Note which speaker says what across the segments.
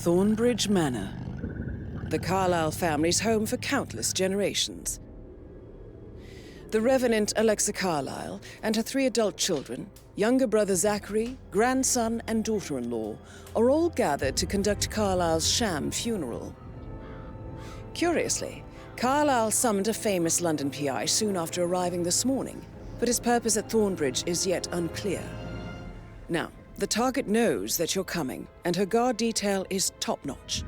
Speaker 1: Thornbridge Manor. The Carlyle family's home for countless generations. The Revenant Alexa Carlyle and her 3 adult children, younger brother Zachary, grandson and daughter-in-law, are all gathered to conduct Carlyle's sham funeral. Curiously, Carlyle summoned a famous London PI soon after arriving this morning, but his purpose at Thornbridge is yet unclear. Now, the target knows that you're coming, and her guard detail is top-notch.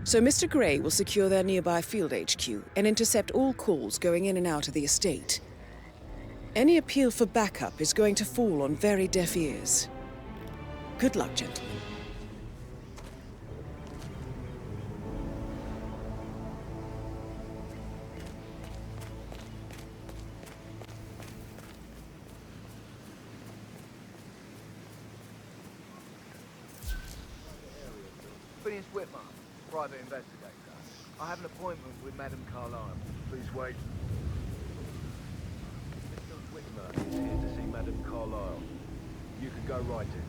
Speaker 1: So Mr. Gray will secure their nearby field HQ and intercept all calls going in and out of the estate. Any appeal for backup is going to fall on very deaf ears. Good luck, gentlemen.
Speaker 2: Phineas Whitmer, private investigator. I have an appointment with Madame Carlyle. Please wait. Mr. Whitmer is here to see Madame Carlyle. You can go right in.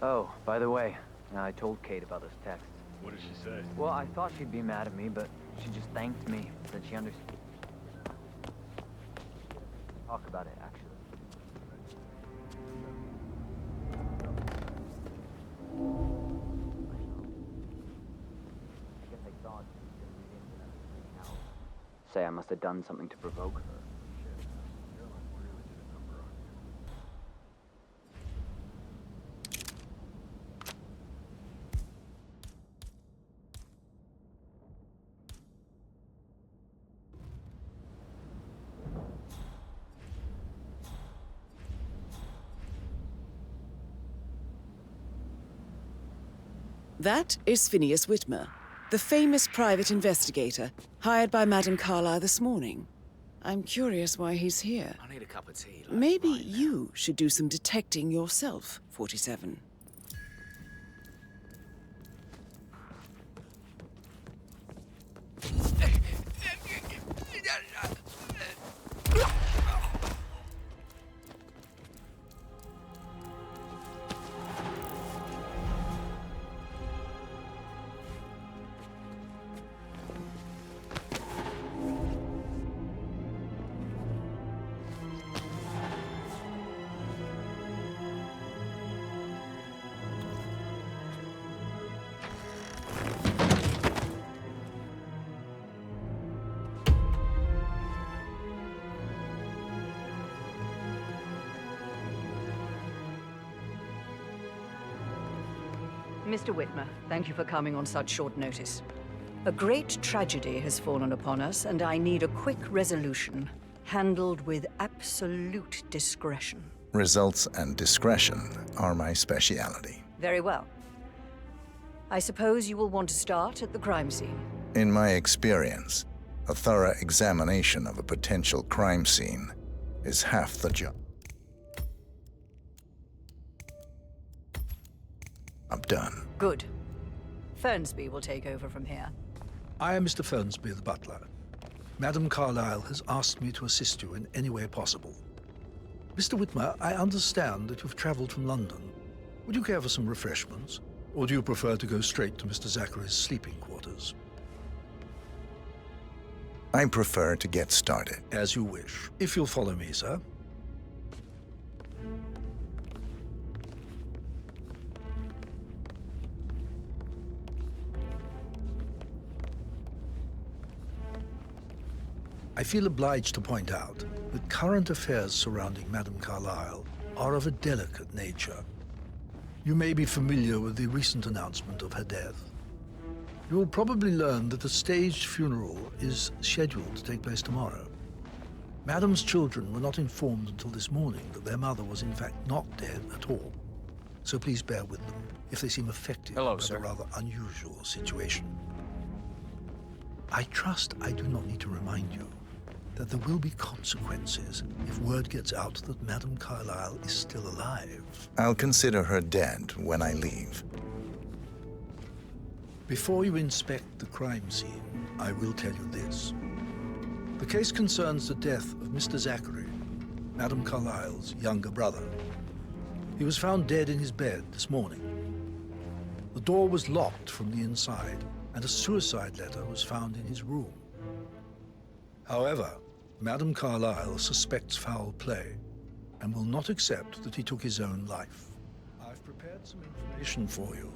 Speaker 3: Oh, by the way, I told Kate about this text.
Speaker 4: What did she say?
Speaker 3: Well, I thought she'd be mad at me, but she just thanked me, said she understood. Talk about it, actually. I guess I thought she was gonna read into everything else. Say I must have done something to provoke her.
Speaker 1: That is Phineas Whitmer, the famous private investigator hired by Madame Carlyle this morning. I'm curious why he's here.
Speaker 4: I need a cup of tea.
Speaker 1: Maybe you should do some detecting yourself, 47.
Speaker 5: Mr. Whitmer, thank you for coming on such short notice. A great tragedy has fallen upon us, and I need a quick resolution, handled with absolute discretion.
Speaker 6: Results and discretion are my speciality.
Speaker 5: Very well. I suppose you will want to start at the crime scene.
Speaker 6: In my experience, a thorough examination of a potential crime scene is half the job. I'm done.
Speaker 5: Good. Fernsby will take over from here.
Speaker 7: I am Mr. Fernsby, the butler. Madame Carlyle has asked me to assist you in any way possible. Mr. Whitmer, I understand that you've traveled from London. Would you care for some refreshments? Or do you prefer to go straight to Mr. Zachary's sleeping quarters?
Speaker 6: I prefer to get started.
Speaker 7: As you wish. If you'll follow me, sir. I feel obliged to point out that current affairs surrounding Madame Carlyle are of a delicate nature. You may be familiar with the recent announcement of her death. You will probably learn that a staged funeral is scheduled to take place tomorrow. Madame's children were not informed until this morning that their mother was in fact not dead at all. So please bear with them if they seem affected by
Speaker 4: sir.
Speaker 7: a rather unusual situation. I trust I do not need to remind you that there will be consequences if word gets out that Madame Carlyle is still alive.
Speaker 6: I'll consider her dead when I leave.
Speaker 7: Before you inspect the crime scene, I will tell you this. The case concerns the death of Mr. Zachary, Madame Carlyle's younger brother. He was found dead in his bed this morning. The door was locked from the inside, and a suicide letter was found in his room. However, Madame Carlyle suspects foul play and will not accept that he took his own life. I've prepared some information for you,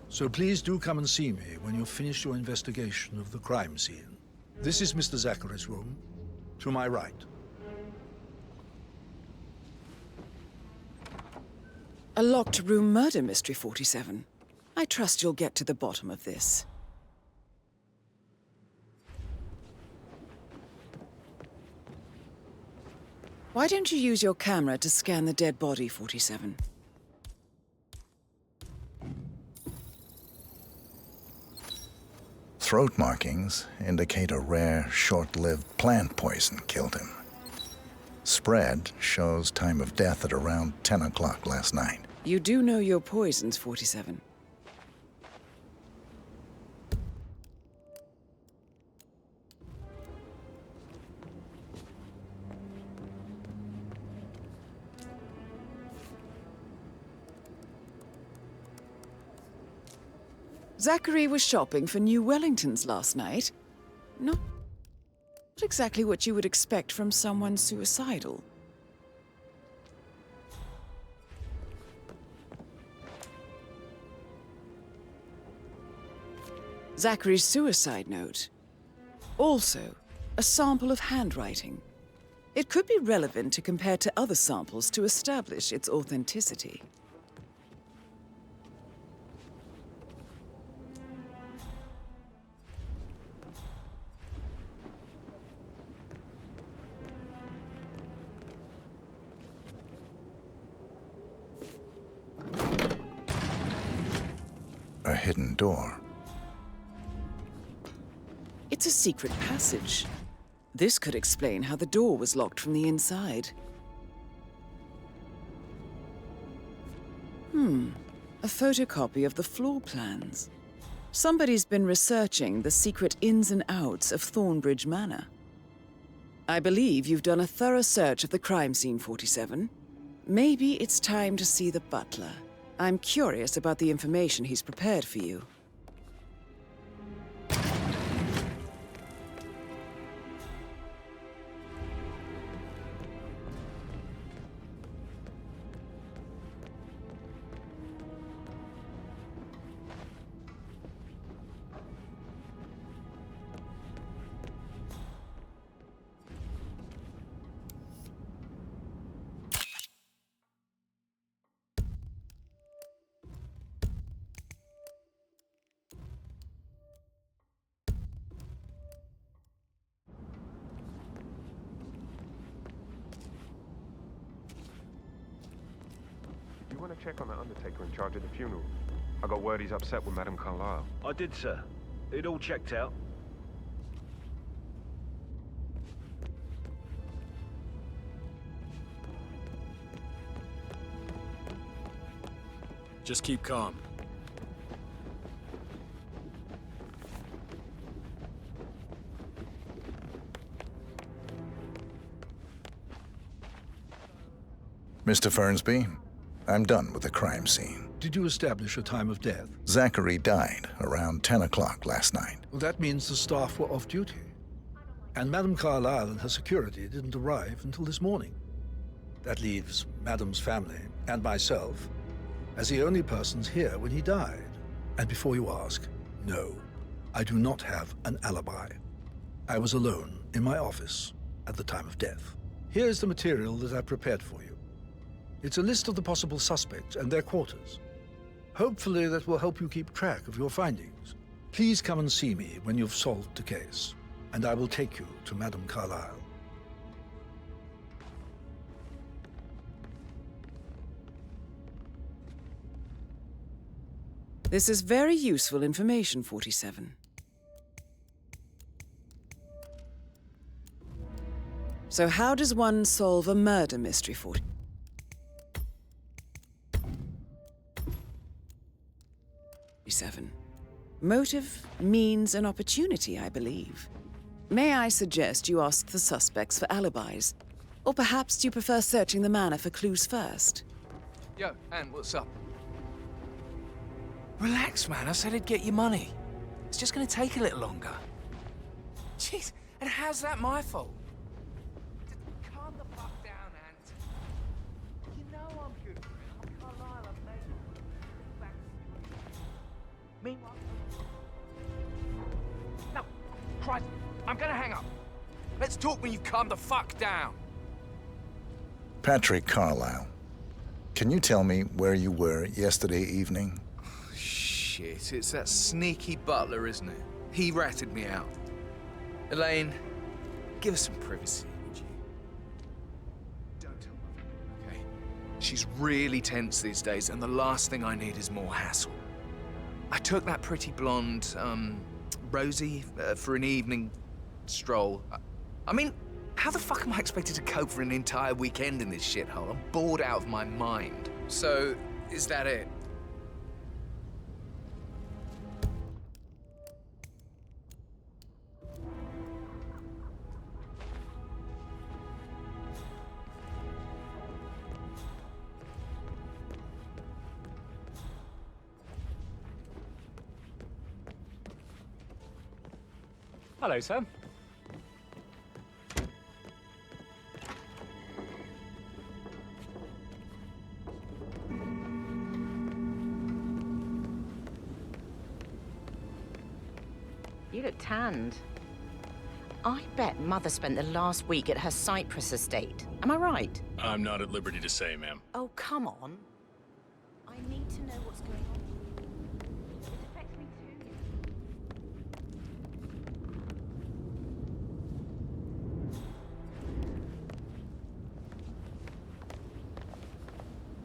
Speaker 7: so please do come and see me when you've finished your investigation of the crime scene. This is Mr. Zachary's room, to my right.
Speaker 1: A locked room murder mystery, 47. I trust you'll get to the bottom of this. Why don't you use your camera to scan the dead body, 47?
Speaker 6: Throat markings indicate a rare, short-lived plant poison killed him. Spread shows time of death at around 10 o'clock last night.
Speaker 1: You do know your poisons, 47. Zachary was shopping for new Wellingtons last night. Not exactly what you would expect from someone suicidal. Zachary's suicide note. Also, a sample of handwriting. It could be relevant to compare to other samples to establish its authenticity.
Speaker 6: A hidden door.
Speaker 1: It's a secret passage. This could explain how the door was locked from the inside. A photocopy of the floor plans. Somebody's been researching the secret ins and outs of Thornbridge Manor. I believe you've done a thorough search of the crime scene, 47. Maybe it's time to see the butler. I'm curious about the information he's prepared for you.
Speaker 8: You want to check on that undertaker in charge of the funeral? I got word he's upset with Madame Carlyle.
Speaker 4: I did, sir. It all checked out. Just keep calm.
Speaker 6: Mr. Fernsby, I'm done with the crime scene.
Speaker 7: Did you establish a time of death?
Speaker 6: Zachary died around 10 o'clock last night.
Speaker 7: Well, that means the staff were off duty. And Madame Carlyle and her security didn't arrive until this morning. That leaves Madame's family and myself as the only persons here when he died. And before you ask, no, I do not have an alibi. I was alone in my office at the time of death. Here's the material that I've prepared for you. It's a list of the possible suspects and their quarters. Hopefully that will help you keep track of your findings. Please come and see me when you've solved the case, and I will take you to Madame Carlyle.
Speaker 1: This is very useful information, 47. So how does one solve a murder mystery, 47? Motive, means, and opportunity, I believe. May I suggest you ask the suspects for alibis? Or perhaps you prefer searching the manor for clues first?
Speaker 2: Yo, Anne, what's up?
Speaker 9: Relax, man. I said I'd get you money. It's just gonna take a little longer. Jeez, and how's that my fault?
Speaker 2: Calm the fuck down, Ant. You know I'm good for it. I'm Carlisle, I've made it. Back. Meanwhile... No, Christ, I'm gonna hang up. Let's talk when you've calmed the fuck down.
Speaker 6: Patrick Carlyle, can you tell me where you were yesterday evening?
Speaker 2: Shit, it's that sneaky butler, isn't it? He ratted me out. Elaine, give us some privacy, would you? Don't tell Mother, okay? She's really tense these days, and the last thing I need is more hassle. I took that pretty blonde, Rosie, for an evening stroll. I mean, how the fuck am I expected to cope for an entire weekend in this shithole? I'm bored out of my mind. So, is that it?
Speaker 10: Hello, sir.
Speaker 11: You look tanned. I bet Mother spent the last week at her Cyprus estate. Am I right?
Speaker 10: I'm not at liberty to say, ma'am.
Speaker 11: Oh, come on. I need to know what's going on. It affects me too.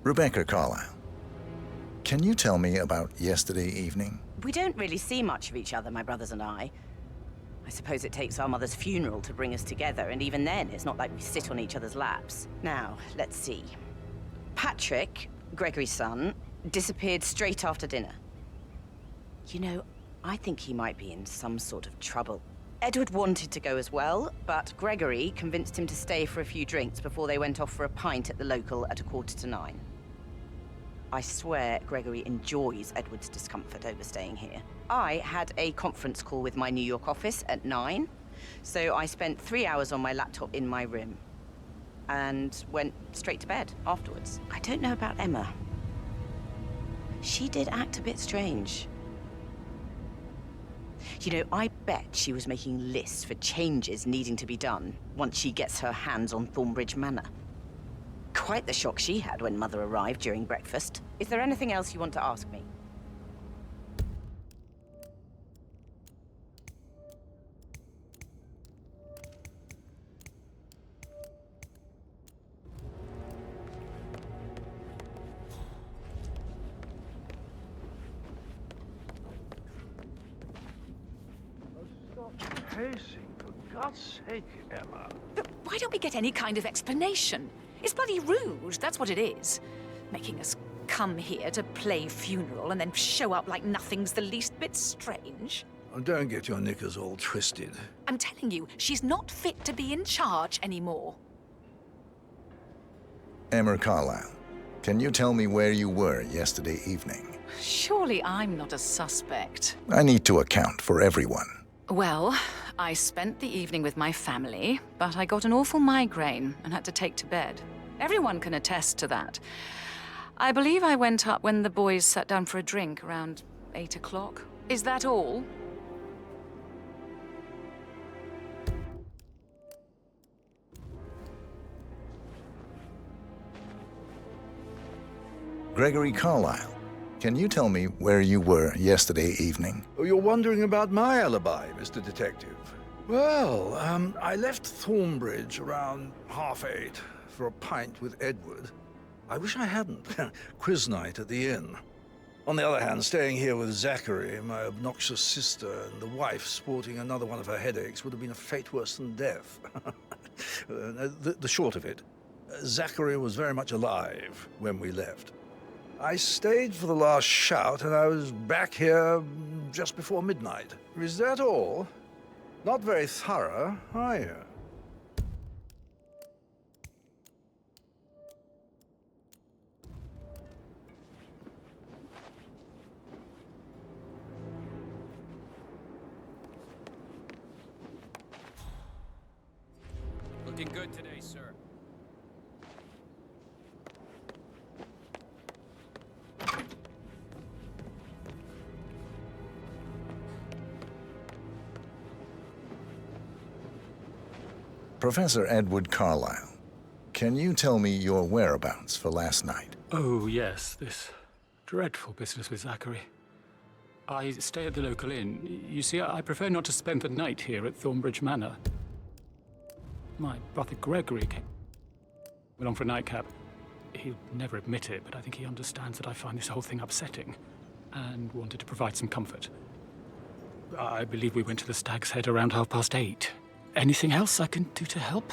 Speaker 6: Rebecca Carlyle, can you tell me about yesterday evening?
Speaker 11: We don't really see much of each other, my brothers and I. I suppose it takes our mother's funeral to bring us together, and even then, it's not like we sit on each other's laps. Now, let's see. Patrick, Gregory's son, disappeared straight after dinner. You know, I think he might be in some sort of trouble. Edward wanted to go as well, but Gregory convinced him to stay for a few drinks before they went off for a pint at the local at 9:15. I swear Gregory enjoys Edward's discomfort over staying here. I had a conference call with my New York office at 9, so I spent 3 hours on my laptop in my room and went straight to bed afterwards. I don't know about Emma. She did act a bit strange. You know, I bet she was making lists for changes needing to be done once she gets her hands on Thornbridge Manor. Quite the shock she had when Mother arrived during breakfast. Is there anything else you want to ask me?
Speaker 4: Pacing, for God's sake, Emma.
Speaker 12: But why don't we get any kind of explanation? It's bloody rude, that's what it is. Making us come here to play funeral and then show up like nothing's the least bit strange.
Speaker 7: Oh, don't get your knickers all twisted.
Speaker 12: I'm telling you, she's not fit to be in charge anymore.
Speaker 6: Emma Carlyle, can you tell me where you were yesterday evening?
Speaker 12: Surely I'm not a suspect.
Speaker 6: I need to account for everyone.
Speaker 12: Well, I spent the evening with my family, but I got an awful migraine and had to take to bed. Everyone can attest to that. I believe I went up when the boys sat down for a drink around 8 o'clock. Is that all?
Speaker 6: Gregory Carlyle, can you tell me where you were yesterday evening?
Speaker 7: Oh, you're wondering about my alibi, Mr. Detective. Well, I left Thornbridge around 8:30 for a pint with Edward. I wish I hadn't. Quiz night at the inn. On the other hand, staying here with Zachary, my obnoxious sister, and the wife sporting another one of her headaches would have been a fate worse than death. The short of it, Zachary was very much alive when we left. I stayed for the last shout, and I was back here just before midnight. Is that all? Not very thorough, are you?
Speaker 9: Looking good today, sir.
Speaker 6: Professor Edward Carlyle, can you tell me your whereabouts for last night?
Speaker 10: Oh, yes, this dreadful business with Zachary. I stay at the local inn. You see, I prefer not to spend the night here at Thornbridge Manor. My brother Gregory came along for a nightcap. He'll never admit it, but I think he understands that I find this whole thing upsetting and wanted to provide some comfort. I believe we went to the Stag's Head around 8:30. Anything else I can do to help?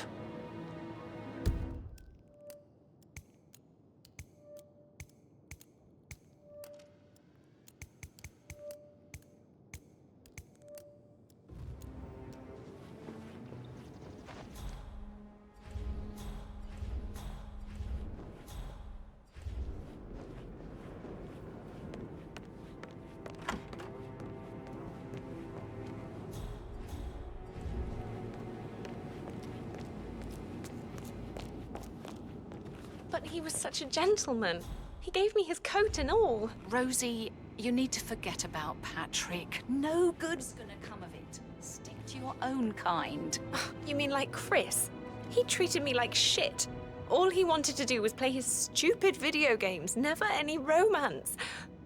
Speaker 13: But he was such a gentleman. He gave me his coat and all.
Speaker 12: Rosie, you need to forget about Patrick. No good's gonna come of it. Stick to your own kind.
Speaker 13: You mean like Chris? He treated me like shit. All he wanted to do was play his stupid video games, never any romance.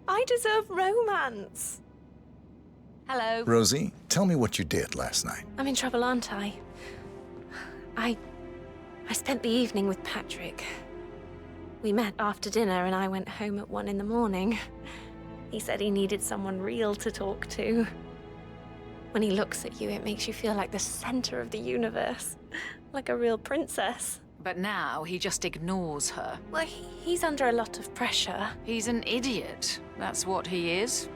Speaker 13: I deserve romance.
Speaker 12: Hello.
Speaker 6: Rosie, tell me what you did last night.
Speaker 13: I'm in trouble, aren't I? I spent the evening with Patrick. We met after dinner and I went home at 1 in the morning. He said he needed someone real to talk to. When he looks at you, it makes you feel like the center of the universe. Like a real princess.
Speaker 12: But now he just ignores her.
Speaker 13: Well, he's under a lot of pressure.
Speaker 12: He's an idiot. That's what he is.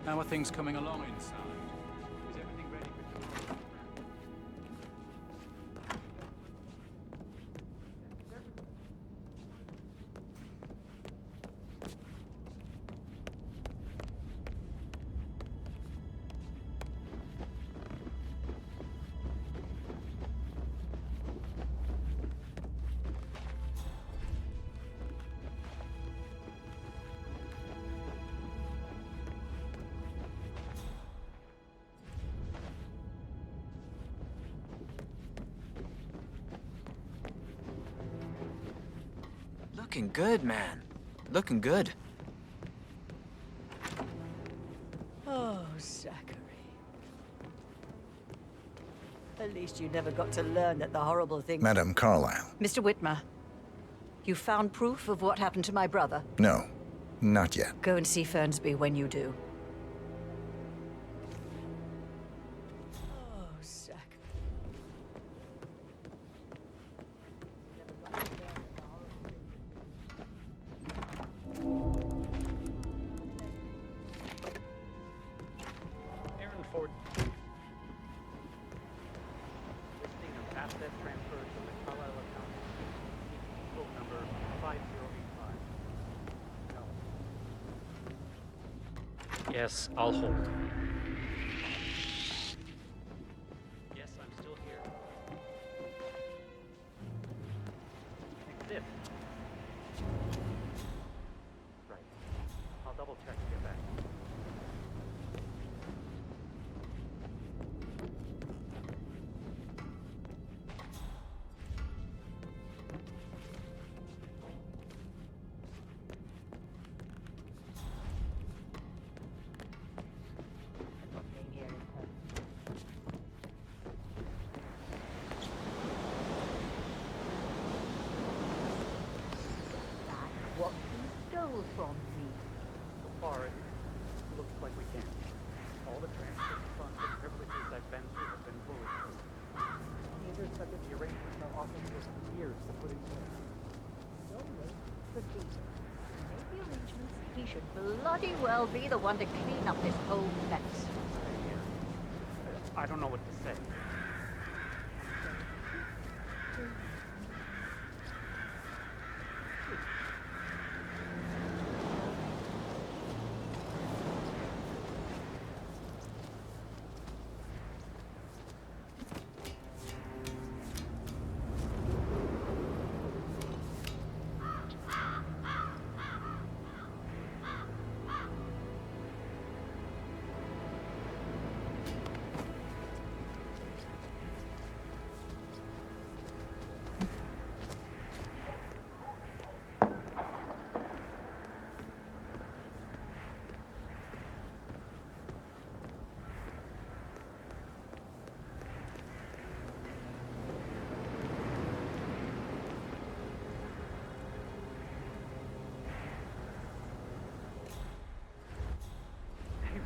Speaker 10: How are things coming along inside? Is everything ready for tomorrow?
Speaker 9: Looking good, man. Looking good.
Speaker 5: Oh, Zachary. At least you never got to learn that the horrible thing...
Speaker 6: Madam Carlyle.
Speaker 5: Mr. Whitmer, you found proof of what happened to my brother?
Speaker 6: No, not yet.
Speaker 5: Go and see Fernsby when you do. Oh, Zachary.
Speaker 10: Yes, I'll hold.
Speaker 14: Yes, I'm still here. Exit. Right. I'll double check and get back. from me. So far, it looks like we can. All the transcripts, funds, and privileges I've been through have been bulletproof. The others said that the arrangements are often just years to put in place. No way could be.
Speaker 15: Make the arrangements. He should bloody well be the one to clean up this whole mess.
Speaker 14: I don't know what to say.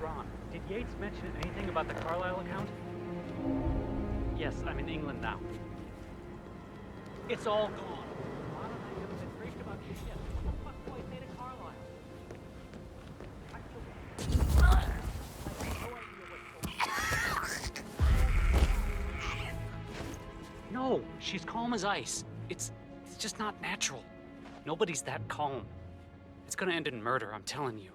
Speaker 14: Ron, did Yates mention anything about the Carlisle account? Yes, I'm in England now. It's all gone. Ron and I haven't been briefed about shit. What the fuck do I say to Carlisle? No, she's calm as ice. It's just not natural. Nobody's that calm. It's gonna end in murder, I'm telling you.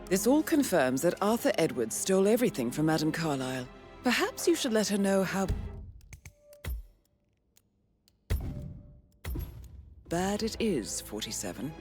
Speaker 1: This all confirms that Arthur Edwards stole everything from Madame Carlisle. Perhaps you should let her know how bad it is, 47.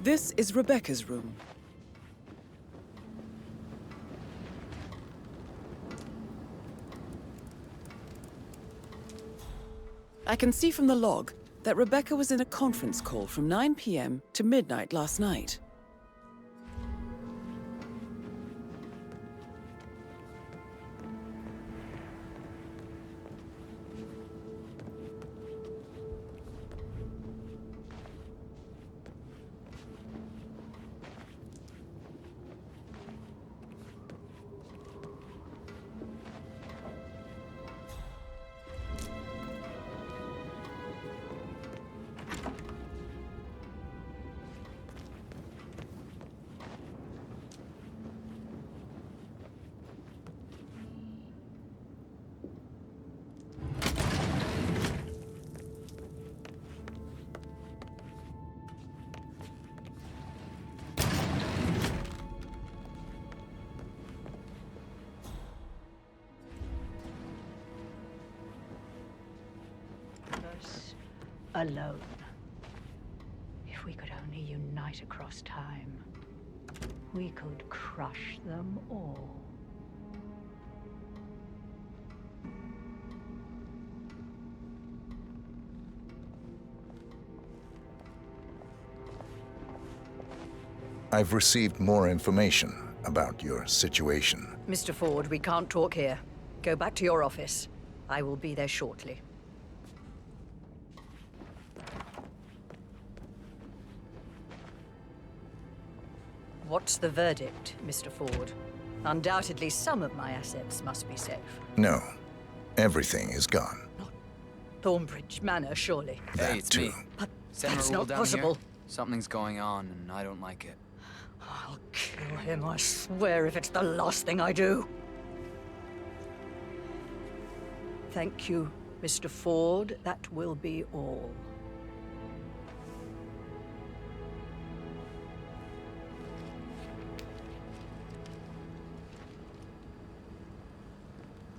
Speaker 1: This is Rebecca's room. I can see from the log that Rebecca was in a conference call from 9 p.m. to midnight last night.
Speaker 5: alone. If we could only unite across time, we could crush them all.
Speaker 6: I've received more information about your situation.
Speaker 5: Mr. Ford, we can't talk here. Go back to your office. I will be there shortly. What's the verdict, Mr. Ford? Undoubtedly, some of my assets must be safe.
Speaker 6: No, everything is gone.
Speaker 5: Thornbridge Manor, surely.
Speaker 3: Hey, it's me.
Speaker 5: But
Speaker 3: Send
Speaker 5: that's
Speaker 3: a rule
Speaker 5: not
Speaker 3: down
Speaker 5: possible.
Speaker 3: Here. Something's going on, and I don't like it.
Speaker 5: I'll kill him, I swear, if it's the last thing I do. Thank you, Mr. Ford. That will be all.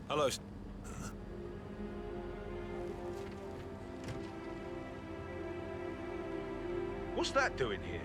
Speaker 16: Hello. What's that doing here?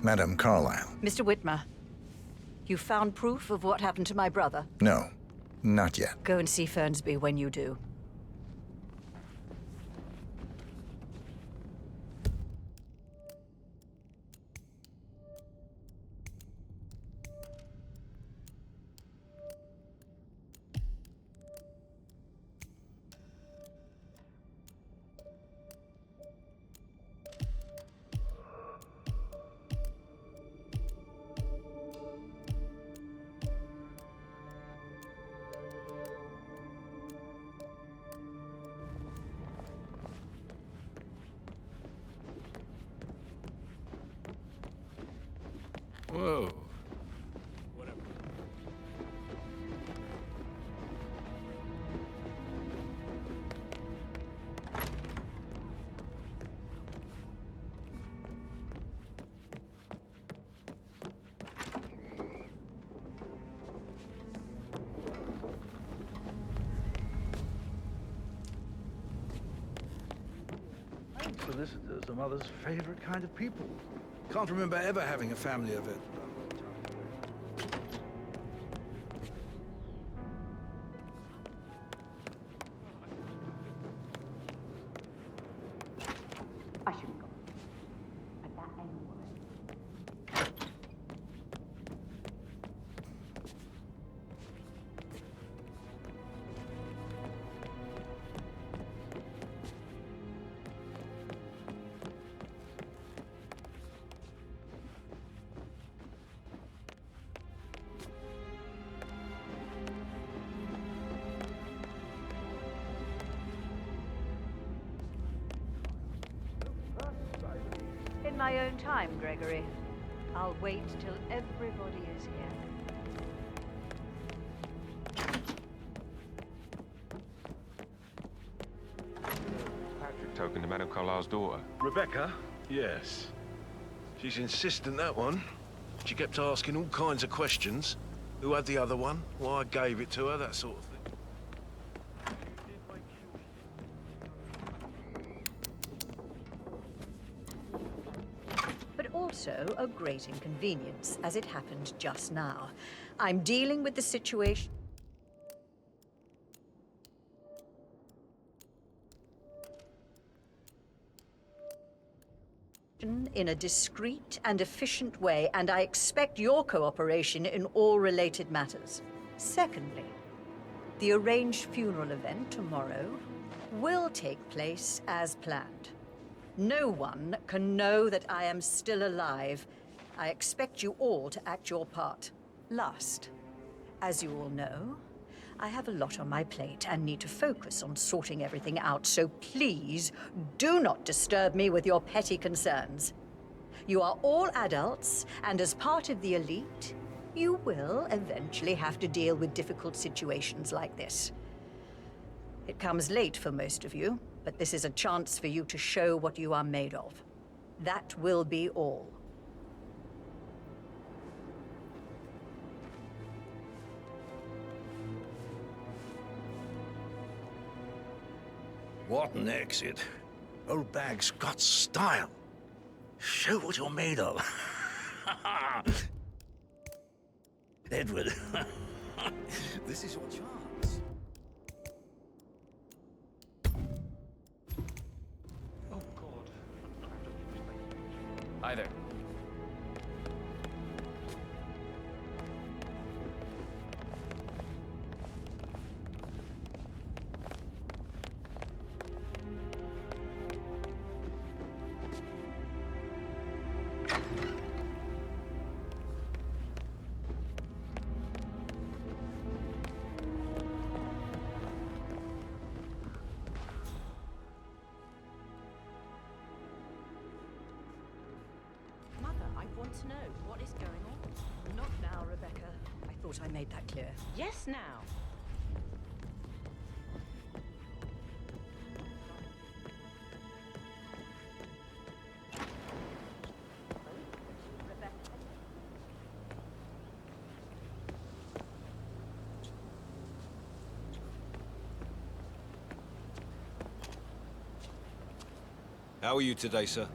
Speaker 6: Madame Carlyle.
Speaker 5: Mr. Whitmer, you found proof of what happened to my brother?
Speaker 6: No, not yet.
Speaker 5: Go and see Fernsby when you do.
Speaker 10: Whoa.
Speaker 7: Solicitors are Mother's favorite kind of people. Can't remember ever having a family of it.
Speaker 11: I shouldn't go. But that ain't worth it.
Speaker 5: In my own time, Gregory. I'll wait till everybody is here.
Speaker 8: Patrick token to Madame Carlyle's daughter.
Speaker 16: Rebecca? Yes. She's insistent, that one. She kept asking all kinds of questions. Who had the other one? Why I gave it to her, that sort of thing.
Speaker 5: But also a great inconvenience, as it happened just now. I'm dealing with the situation. in a discreet and efficient way, and I expect your cooperation in all related matters. Secondly, the arranged funeral event tomorrow will take place as planned. No one can know that I am still alive. I expect you all to act your part. Last, as you all know, I have a lot on my plate and need to focus on sorting everything out, so please do not disturb me with your petty concerns. You are all adults, and as part of the elite, you will eventually have to deal with difficult situations like this. It comes late for most of you, but this is a chance for you to show what you are made of. That will be all.
Speaker 7: What an exit. Old bag's got style. Show what you're made of. Edward, this is your chance.
Speaker 14: Oh, God.
Speaker 9: Hi there.
Speaker 11: To know what is going on.
Speaker 5: Not now, Rebecca. I thought I made that clear.
Speaker 11: Yes, now.
Speaker 17: How are you today, sir?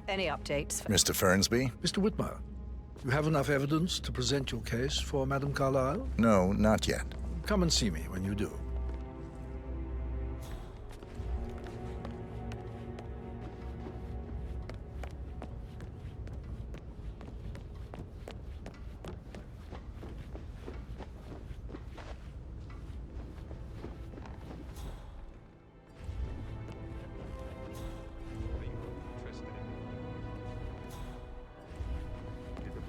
Speaker 5: Any updates?
Speaker 6: Mr. Fernsby?
Speaker 7: Mr. Whitmer, you have enough evidence to present your case for Madame Carlyle?
Speaker 6: No, not yet.
Speaker 7: Come and see me when you do.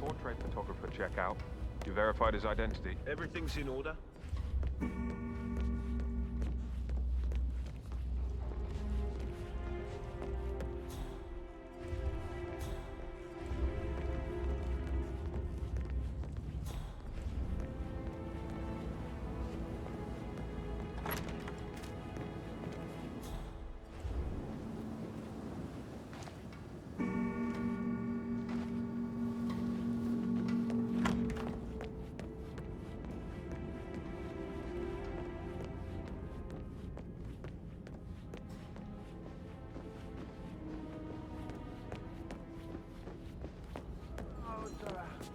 Speaker 8: Portrait photographer check out. You verified his identity.
Speaker 16: Everything's in order.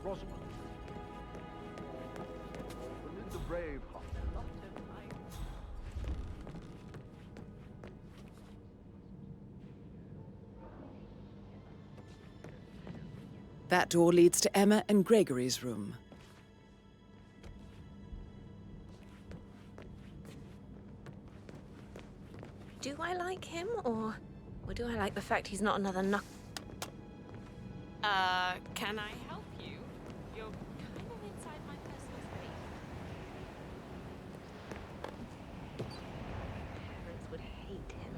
Speaker 4: Rosamund. Belinda Braveheart.
Speaker 1: That door leads to Emma and Gregory's room.
Speaker 13: Do I like him, or do I like the fact he's not another can I help you? You're kind of inside my personal space. Parents would hate him.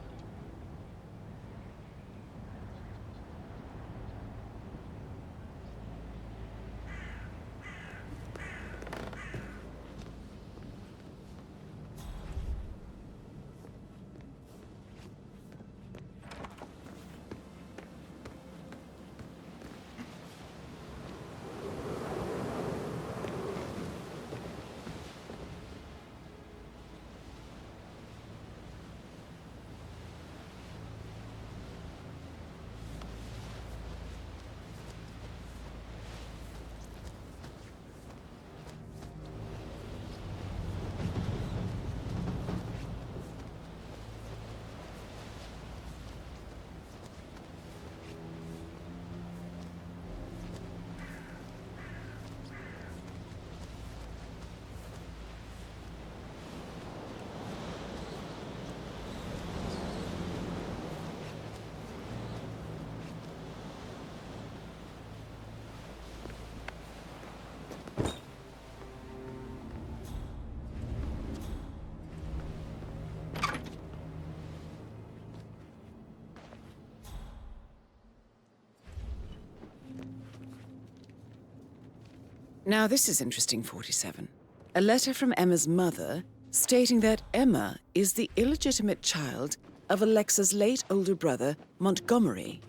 Speaker 1: Now this is interesting, 47. A letter from Emma's mother stating that Emma is the illegitimate child of Alexa's late older brother, Montgomery.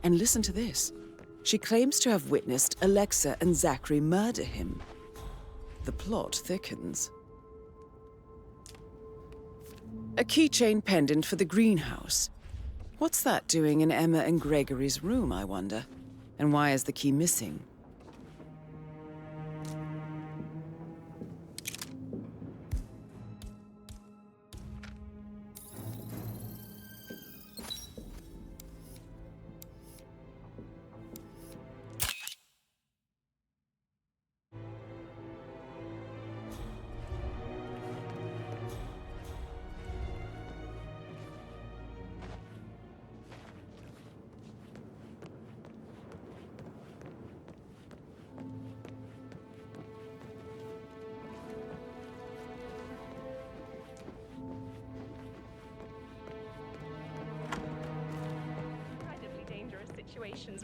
Speaker 1: And listen to this. She claims to have witnessed Alexa and Zachary murder him. The plot thickens. A keychain pendant for the greenhouse. What's that doing in Emma and Gregory's room, I wonder? And why is the key missing?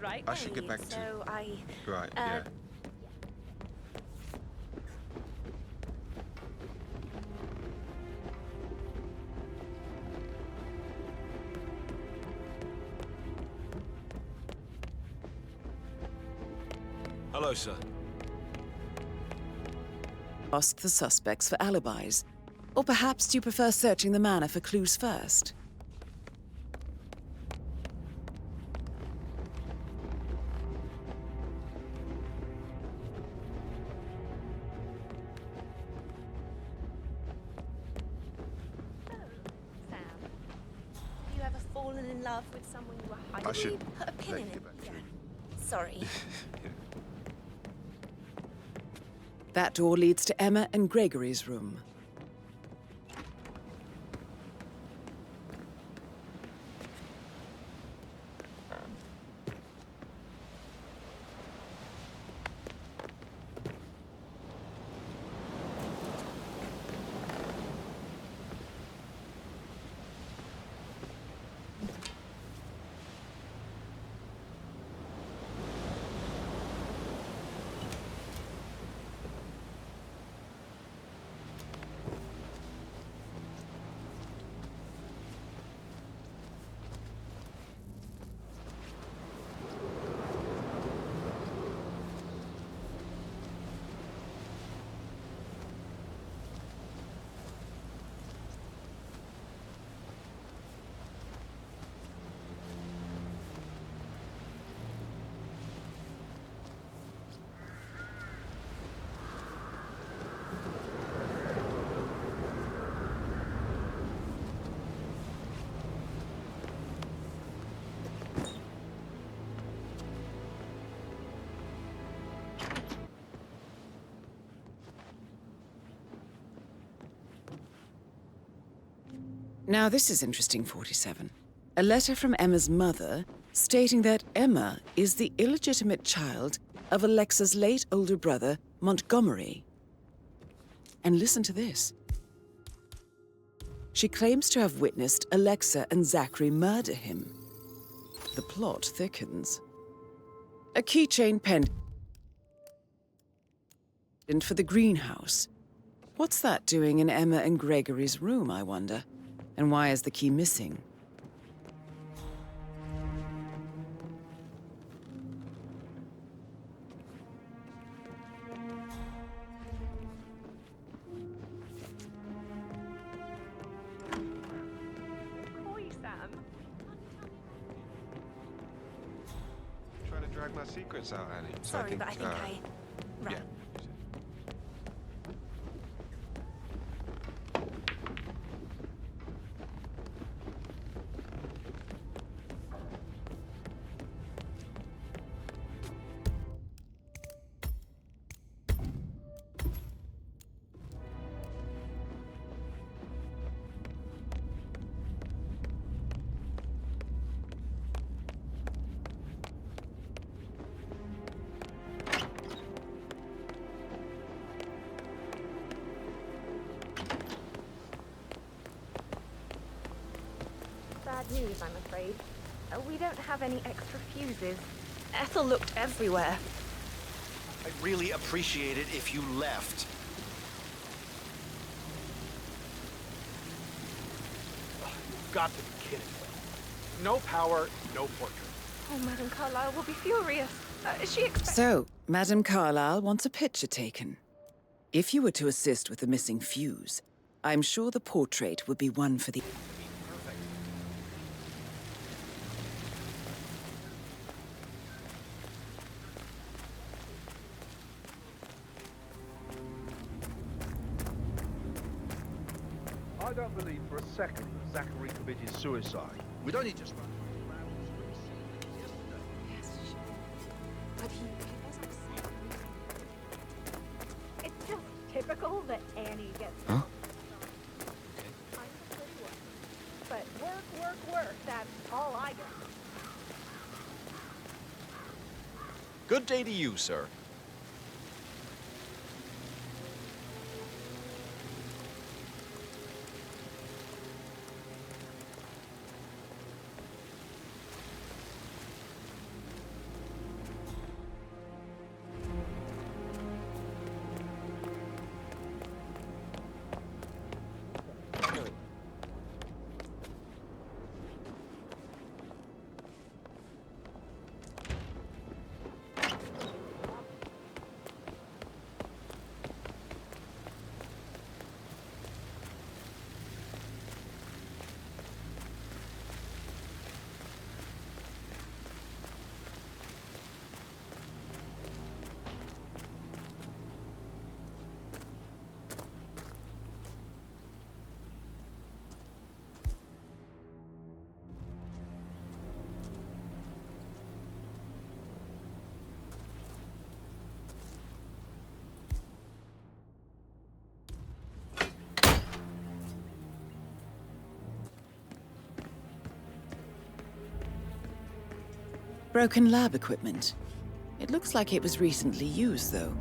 Speaker 13: Right?
Speaker 2: I should get back to...
Speaker 13: So
Speaker 2: Right, yeah.
Speaker 17: Hello, sir.
Speaker 1: Ask the suspects for alibis. Or perhaps do you prefer searching the manor for clues first?
Speaker 13: With someone you were hiding.
Speaker 2: I should
Speaker 13: put a pin in it.
Speaker 2: get back to you.
Speaker 13: Sorry.
Speaker 1: That door leads to Emma and Gregory's room. Now this is interesting, 47. A letter from Emma's mother stating that Emma is the illegitimate child of Alexa's late older brother, Montgomery. And listen to this. She claims to have witnessed Alexa and Zachary murder him. The plot thickens. A keychain pendant for the greenhouse. What's that doing in Emma and Gregory's room, I wonder? And why is the key missing?
Speaker 8: Trying to drag my secrets out, Annie. So
Speaker 13: Sorry, but I think
Speaker 8: Yeah.
Speaker 13: Bad news, I'm afraid. We don't have any extra fuses. Ethel looked everywhere.
Speaker 18: I'd really appreciate it if you left.
Speaker 14: You've got to be kidding me. No power, no portrait.
Speaker 13: Oh, Madame Carlyle will be furious. She expects...
Speaker 1: So, Madame Carlyle wants a picture taken. If you were to assist with the missing fuse, I'm sure the portrait would be one for the...
Speaker 4: I don't believe for a second that Zachary committed suicide. We'd only just run around the scene yesterday.
Speaker 15: Yes, but he was upset. It's just typical that Annie gets...
Speaker 18: Huh?
Speaker 15: I'm the pretty one. But work, that's all I get.
Speaker 18: Good day to you, sir.
Speaker 1: Broken lab equipment. It looks like it was recently used, though.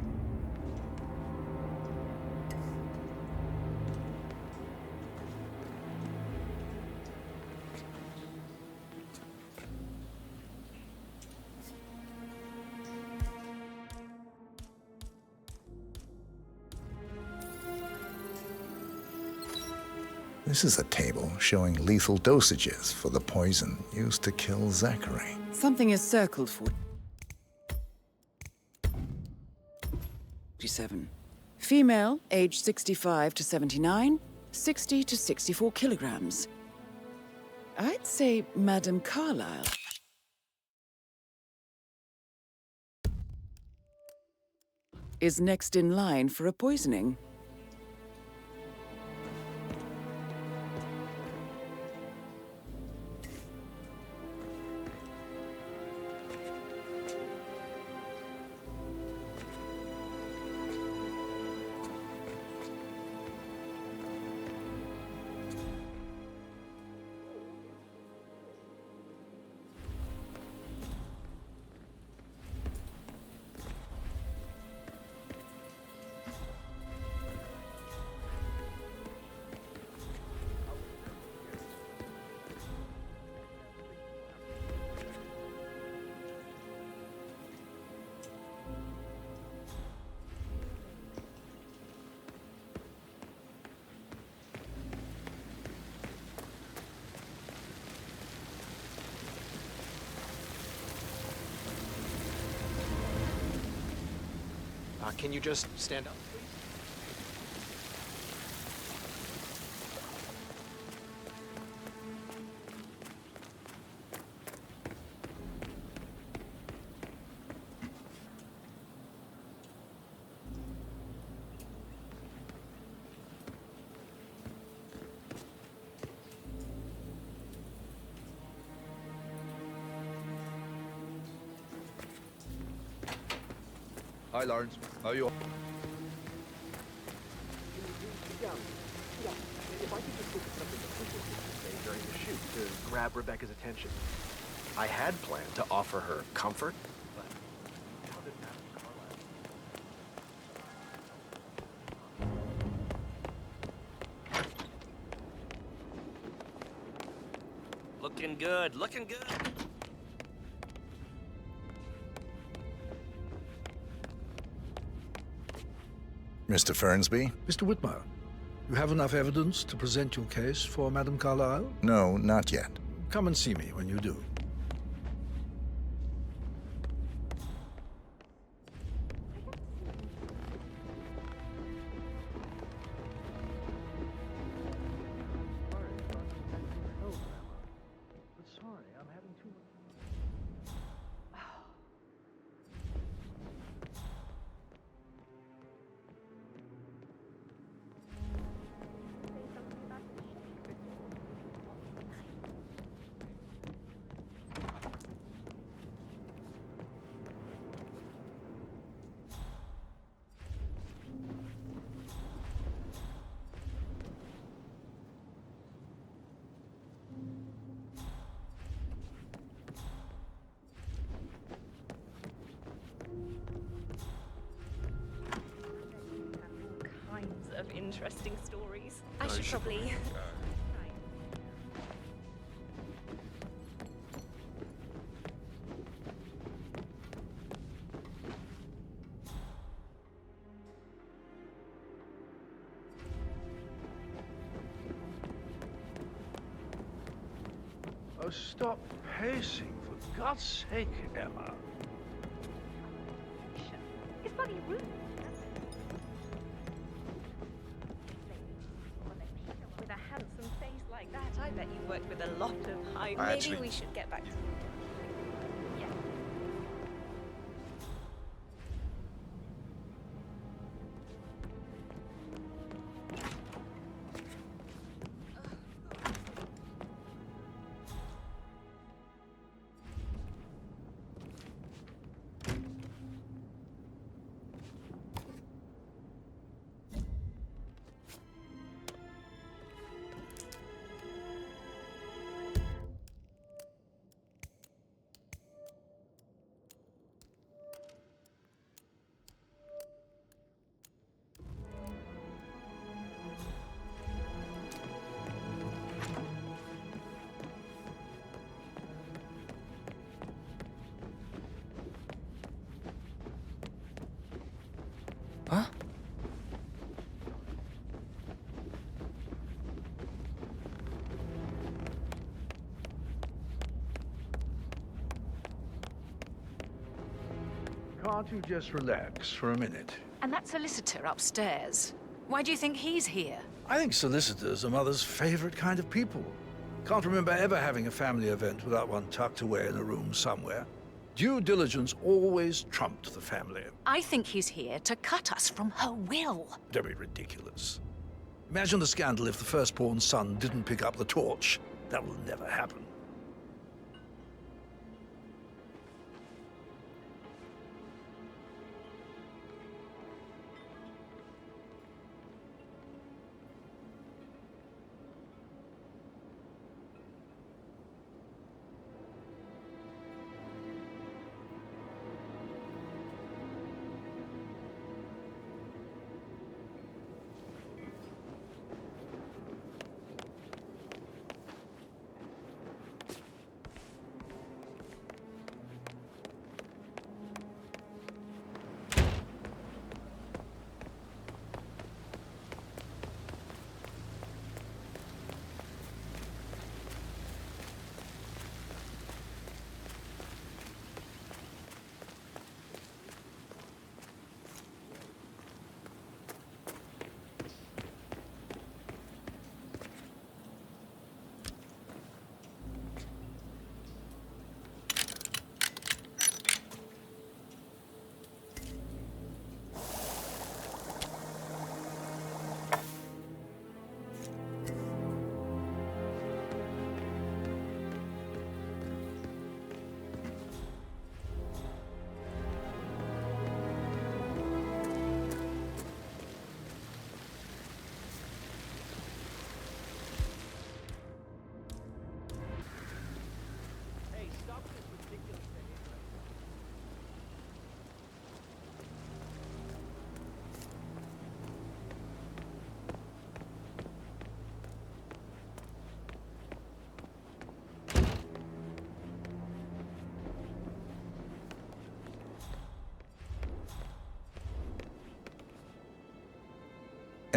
Speaker 6: This is a table showing lethal dosages for the poison used to kill Zachary.
Speaker 1: Something is circled for 47. Female, age 65 to 79, 60 to 64 kilograms. I'd say Madame Carlyle. Is next in line for a poisoning.
Speaker 18: Can you just stand up, please?
Speaker 4: Hi, Lawrence. How are you?
Speaker 14: If I could just look at something that we could say during the shoot to grab Rebecca's attention. I had planned to offer her comfort, but how did Madame Carlyle...
Speaker 18: Looking good, looking good.
Speaker 6: Mr. Fernsby?
Speaker 7: Mr. Whitmer, you have enough evidence to present your case for Madame Carlyle?
Speaker 6: No, not yet.
Speaker 7: Come and see me when you do.
Speaker 14: But sorry, I'm having too much...
Speaker 19: Kinds of interesting stories.
Speaker 13: I should probably...
Speaker 4: Oh, stop pacing, for God's sake, Emma.
Speaker 15: It's bloody rude.
Speaker 19: With a handsome face like that, I bet you worked with a lot of high...
Speaker 13: Maybe we should get back to...
Speaker 19: Yeah.
Speaker 2: Huh?
Speaker 4: Can't you just relax for a minute?
Speaker 12: And that solicitor upstairs, why do you think he's here?
Speaker 7: I think solicitors are Mother's favorite kind of people. Can't remember ever having a family event without one tucked away in a room somewhere. Due diligence always trumped the family.
Speaker 12: I think he's here to cut us from her will.
Speaker 7: Don't be ridiculous. Imagine the scandal if the firstborn son didn't pick up the torch. That will never happen.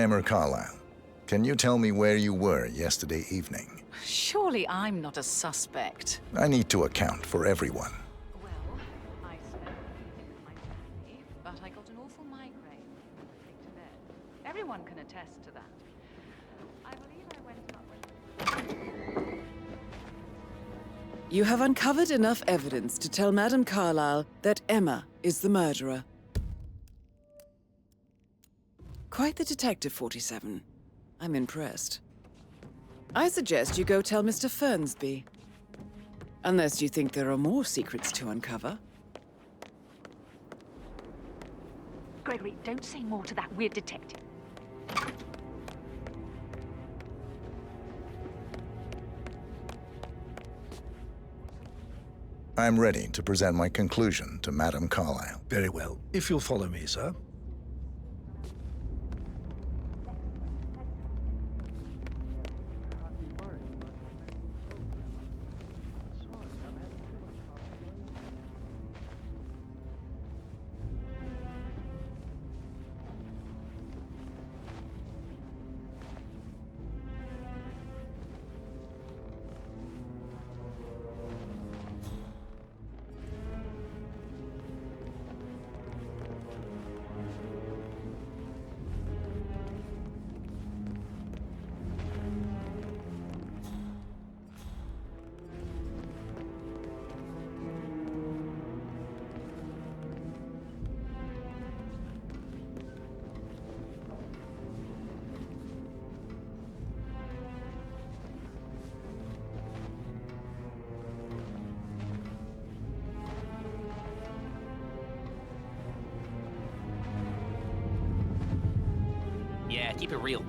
Speaker 6: Emmer Carlyle, can you tell me where you were yesterday evening?
Speaker 12: Surely I'm not a suspect.
Speaker 6: I need to account for everyone.
Speaker 12: Well, I spent the evening with my family, but I got an awful migraine. Take to bed. Everyone can attest to that. I believe I went up when...
Speaker 1: You have uncovered enough evidence to tell Madame Carlyle that Emma is the murderer. Quite the detective, 47. I'm impressed. I suggest you go tell Mr. Fernsby. Unless you think there are more secrets to uncover.
Speaker 15: Gregory, don't say more to that weird detective.
Speaker 6: I'm ready to present my conclusion to Madame Carlyle.
Speaker 7: Very well. If you'll follow me, sir.
Speaker 9: Yeah, keep it real.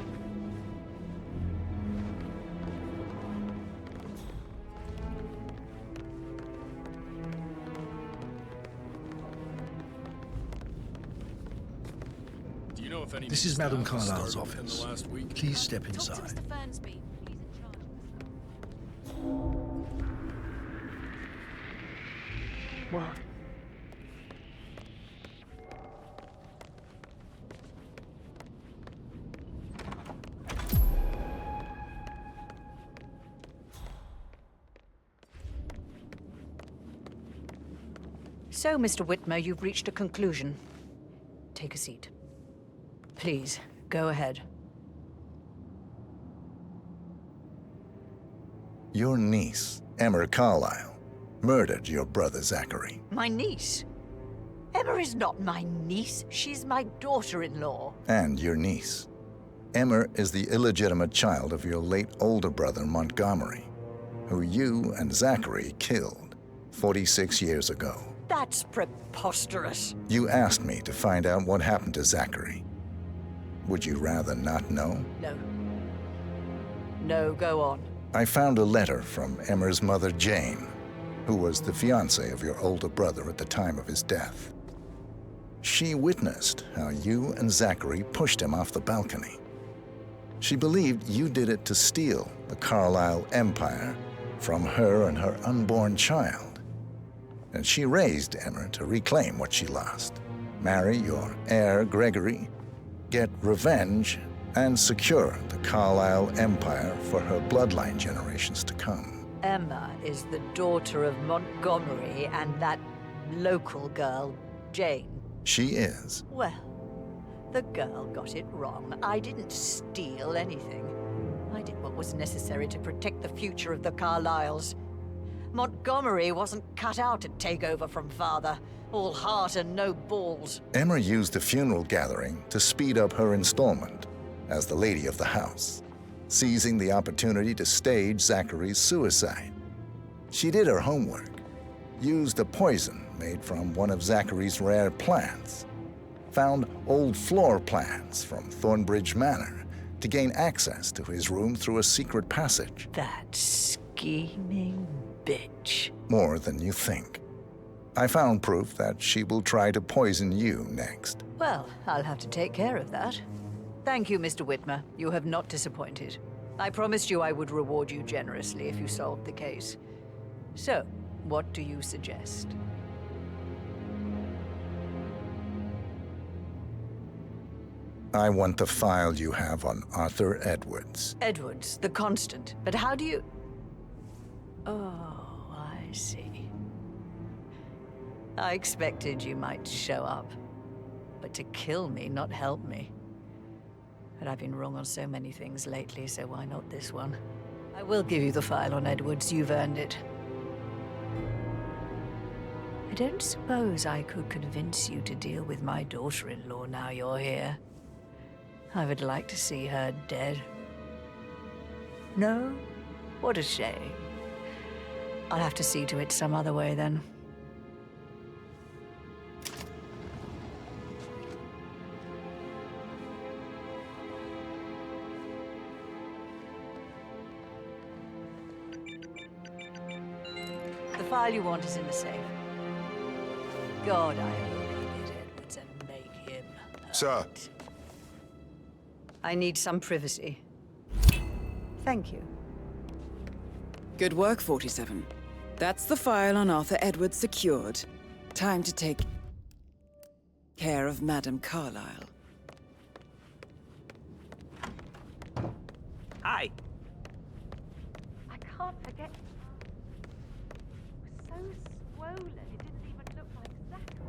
Speaker 20: Do you know if any
Speaker 7: This is Madame
Speaker 20: staff has
Speaker 7: Carlyle's
Speaker 20: started in
Speaker 7: office.
Speaker 20: the last week?
Speaker 7: Please step inside.
Speaker 12: Mr. Fernsby. He's in charge of this.
Speaker 8: What?
Speaker 5: So, Mr. Whitmer, you've reached a conclusion. Take a seat. Please, go ahead.
Speaker 6: Your niece, Emmer Carlyle, murdered your brother Zachary.
Speaker 5: My niece? Emma is not my niece. She's my daughter-in-law.
Speaker 6: And your niece. Emmer is the illegitimate child of your late older brother Montgomery, who you and Zachary killed 46 years ago.
Speaker 5: That's preposterous.
Speaker 6: You asked me to find out what happened to Zachary. Would you rather not know?
Speaker 5: No. No, go on.
Speaker 6: I found a letter from Emmer's mother, Jane, who was the fiancée of your older brother at the time of his death. She witnessed how you and Zachary pushed him off the balcony. She believed you did it to steal the Carlyle empire from her and her unborn child. And she raised Emmer to reclaim what she lost, marry your heir, Gregory, get revenge, and secure the Carlyle empire for her bloodline generations to come.
Speaker 5: Emma is the daughter of Montgomery and that local girl, Jane.
Speaker 6: She is.
Speaker 5: Well, the girl got it wrong. I didn't steal anything. I did what was necessary to protect the future of the Carlyles. Montgomery wasn't cut out to take over from father. All heart and no balls.
Speaker 6: Emmer used the funeral gathering to speed up her installment as the lady of the house, seizing the opportunity to stage Zachary's suicide. She did her homework, used a poison made from one of Zachary's rare plants, found old floor plans from Thornbridge Manor to gain access to his room through a secret passage.
Speaker 5: That scheming bitch.
Speaker 6: More than you think. I found proof that she will try to poison you next.
Speaker 5: Well, I'll have to take care of that. Thank you, Mr. Whitmer. You have not disappointed. I promised you I would reward you generously if you solved the case. So, what do you suggest?
Speaker 6: I want the file you have on Arthur Edwards.
Speaker 5: Edwards, the constant. But how do you... Oh, I see. I expected you might show up. But to kill me, not help me. But I've been wrong on so many things lately, so why not this one? I will give you the file on Edwards. You've earned it. I don't suppose I could convince you to deal with my daughter-in-law now you're here. I would like to see her dead. No? What a shame. I'll have to see to it some other way then. The file you want is in the safe. God, I hope you get Edwards and make him hurt.
Speaker 6: Sir.
Speaker 5: I need some privacy. Thank you.
Speaker 1: Good work, 47. That's the file on Arthur Edwards secured. Time to take care of Madame Carlyle.
Speaker 14: Hi.
Speaker 19: I can't forget. It was so swollen, it didn't even look like Zachary.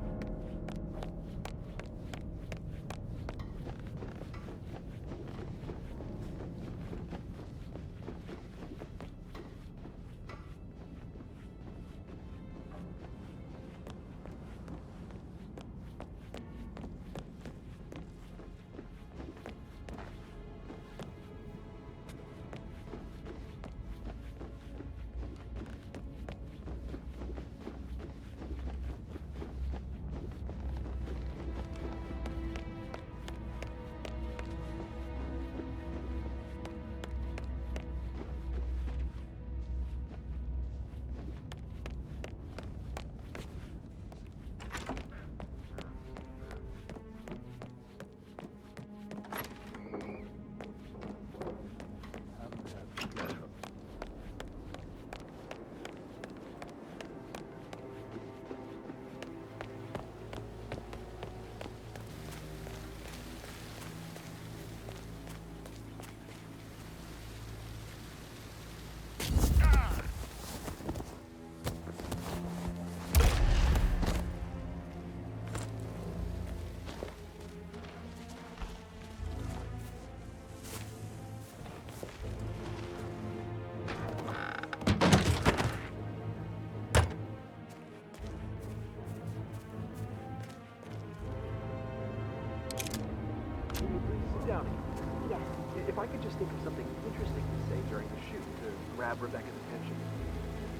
Speaker 14: If I could just think of something interesting to say during the shoot to grab Rebecca's attention.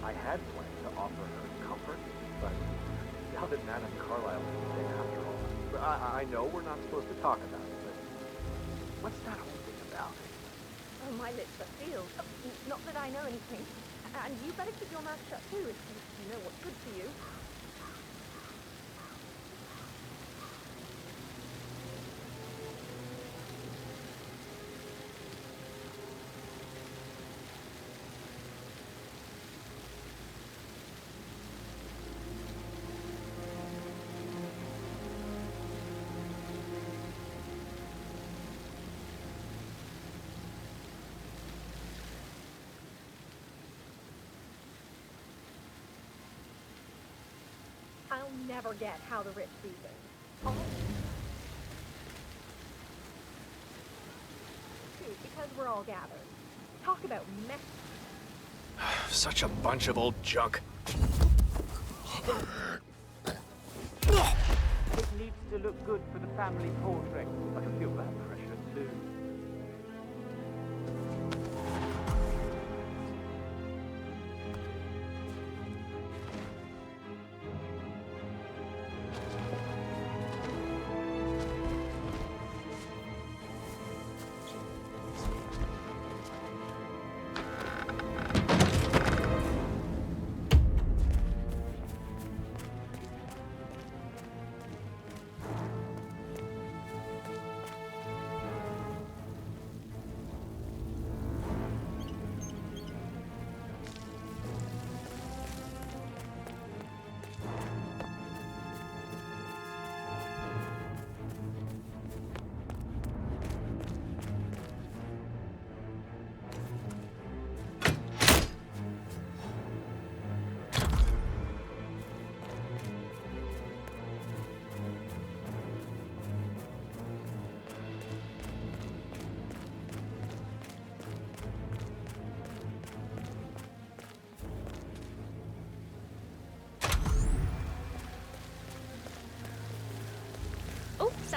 Speaker 14: I had planned to offer her comfort, but now that Madame Carlyle is dead after all, I know we're not supposed to talk about it, but what's that whole thing about?
Speaker 15: Oh, my lips are sealed. Not that I know anything. And you better keep your mouth shut too, if you know what's good for you. I'll never get how the rich do things. Because we're all gathered. Talk about mess.
Speaker 18: Such a bunch of old junk.
Speaker 14: It needs to look good for the family portrait. I can feel that pressure too.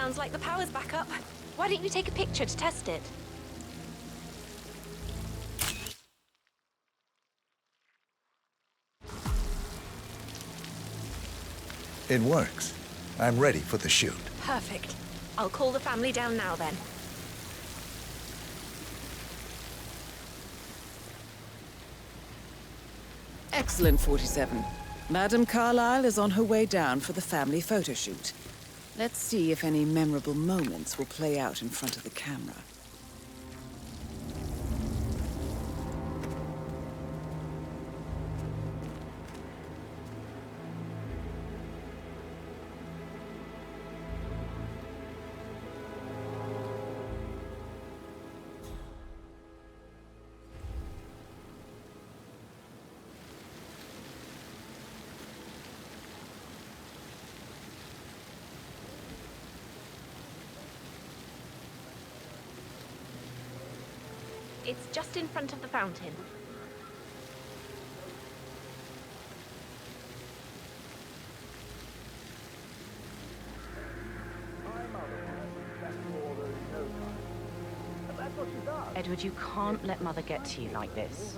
Speaker 13: Sounds like the power's back up. Why don't you take a picture to test it?
Speaker 6: It works. I'm ready for the shoot.
Speaker 13: Perfect. I'll call the family down now then.
Speaker 1: Excellent, 47. Madame Carlyle is on her way down for the family photo shoot. Let's see if any memorable moments will play out in front of the camera.
Speaker 13: It's just in front of the fountain.
Speaker 11: Edward, you can't let Mother get to you like this.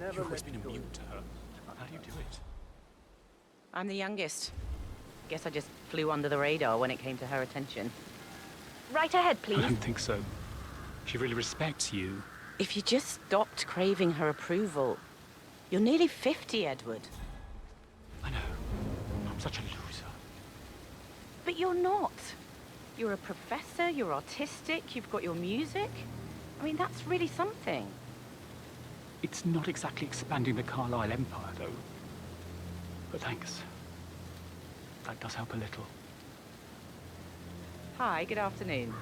Speaker 10: You've always been immune to her. How do you do it?
Speaker 11: I'm the youngest. Guess I just flew under the radar when it came to her attention.
Speaker 13: Right ahead,
Speaker 10: I
Speaker 13: please.
Speaker 10: don't think so. She really respects you.
Speaker 11: If you just stopped craving her approval. You're nearly 50, Edward.
Speaker 10: I know. I'm such a loser.
Speaker 11: But you're not. You're a professor, you're artistic, you've got your music. I mean, that's really something.
Speaker 10: It's not exactly expanding the Carlyle Empire, though. But thanks. That does help a little.
Speaker 11: Hi, good afternoon.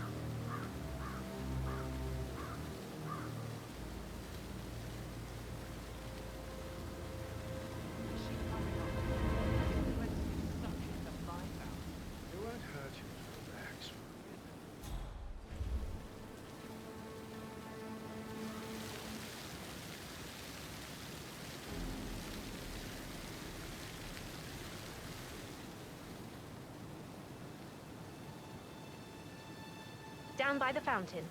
Speaker 13: Down by the fountain.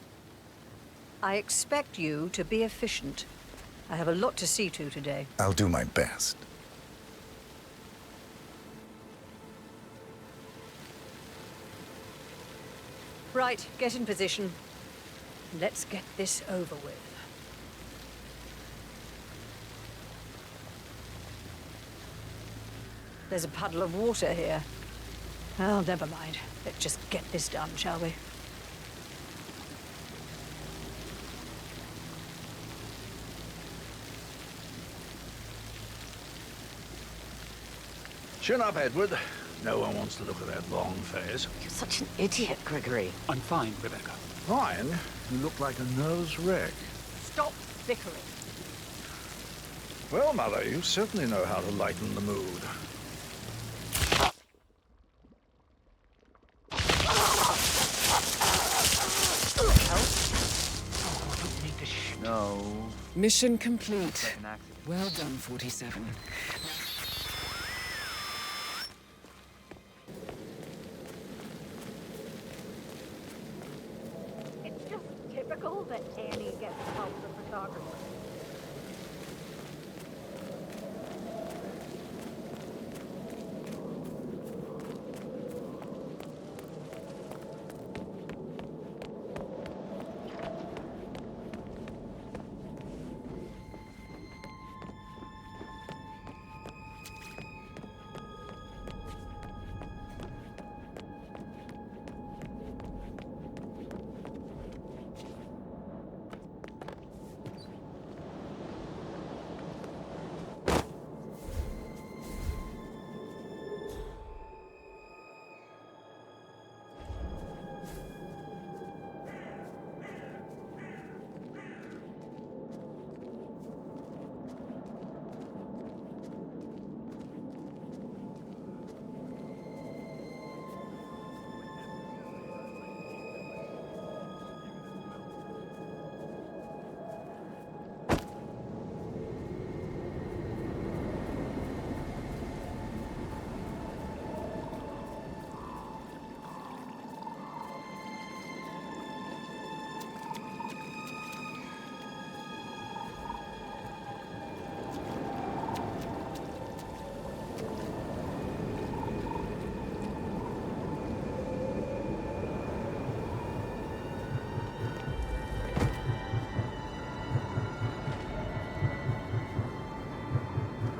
Speaker 5: I expect you to be efficient. I have a lot to see to today.
Speaker 6: I'll do my best.
Speaker 5: Right, get in position. Let's get this over with. There's a puddle of water here. Well, never mind. Let's just get this done, shall we?
Speaker 7: Chin up, Edward. No one wants to look at that long face.
Speaker 11: You're such an idiot, Gregory.
Speaker 10: I'm fine, Rebecca.
Speaker 7: Fine? You look like a nervous wreck.
Speaker 5: Stop bickering.
Speaker 7: Well, Mother, you certainly know how to lighten the mood.
Speaker 3: No.
Speaker 1: Mission complete. Well done, 47.
Speaker 15: It's just typical that Annie gets help the photographer.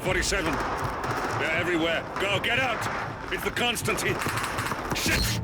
Speaker 20: 47. They're everywhere. Go, get out! It's the Constantine. Shit!